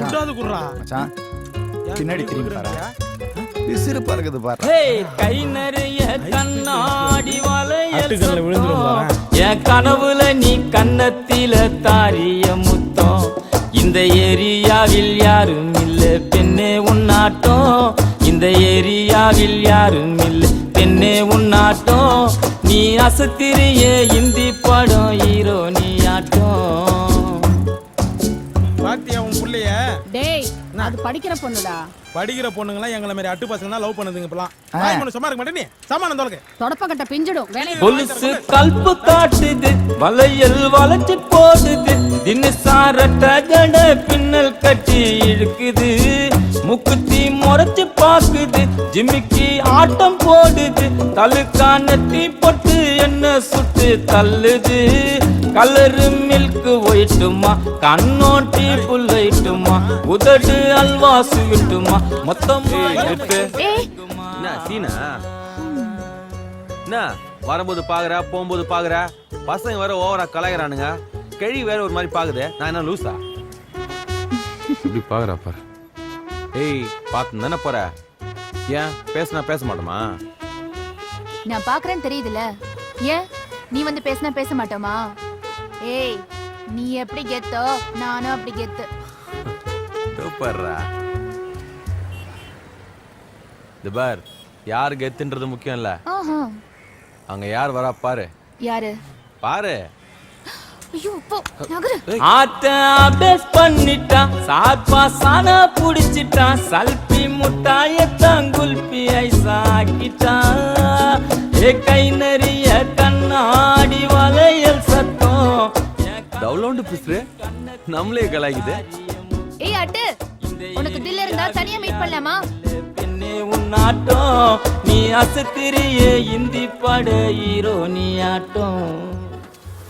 கொஞ்சாவது குடுறா மச்சான் பின்னாடி திரும்பி பாரு விசிறு பறக்குது பாரு கை நிறைய கண்ணாடி அட்டுக்கல்ல விழுந்துரும் என் கனவுல நீ கன்னத்தில தாரிய முத்தம் இந்த ஏரியாவில் யாரும் இல்ல பெண்ணே உன்னாட்டம் இந்த ஏரியாவில் யாரும் இல்ல பெண்ணே உன்னாட்டம் நீ அசத்திரிய இந்தி படம் ஹீரோ நீ ஆட்டம் பாத்தியா உன் புள்ளைய டேய் அது படிக்கிற பொண்ணுடா படிக்கிற பொண்ணுங்களா எங்களை மாதிரி அட்டு பசங்க தான் லவ் பண்ணுதுங்க இப்பலாம் வாய் பண்ண சும்மா இருக்க மாட்டே நீ சமானம் தோலக்கு தொடப்பக்கட்ட பிஞ்சிடும் வேலைய பொலிசு கல்பு காட்டுது வளையல் வளைச்சு போடுது தினசாரட்ட ஜட பின்னல் கட்டி இழுக்குது முக்குத்தி முறைச்சு பாக்குது ஜிமிக்கி ஆட்டம் போடுது தலுக்கானத்தி பொட்டு என்ன சுட்டு தள்ளுது கலரு மில்க் ஒயிட்டுமா கண்ணோட்டி புல்லைட்டுமா உதடு அல்வா சுவிட்டுமா மொத்தமா சீனா என்ன வரும்போது பாக்குற போகும்போது பாக்குற பசங்க வேற ஓவரா கலாய்கிறானுங்க கேள்வி வேற ஒரு மாதிரி பாக்குது நான் என்ன லூசா இப்படி பாக்குறா பாரு ஏய் பார்த்து தானே போற ஏன் பேசினா பேச மாட்டோமா நான் பாக்குறேன்னு தெரியுதுல ஏன் நீ வந்து பேசினா பேச மாட்டோமா ஏய் நீ எப்படி கெத்தோ நானும் அப்படி கெத்து சூப்பர்ரா இந்த பார் யார் கெத்துன்றது முக்கியம் இல்ல அங்க யார் வரா பாரு யாரு பாரு ஐயோ போ நகரு ஆட்ட அபேஸ் பண்ணிட்டான் சாப்பா சானா புடிச்சிட்டான் சல்பி முட்டாயத்தான் குல்பி ஐசாக்கிட்டான் ஏ கை நிறைய கண்ணாடி வளையல் சத்தம் டவுன்லோடு பிசுறு நம்மளே கலாய்க்குது ஏய் அட்டு உனக்கு தில் இருந்தா தனியா மீட் பண்ணலாமா பெண்ணே உன்னாட்டம் நீ அசத்திரியே இந்தி பட ஹீரோ நீ ஆட்டம்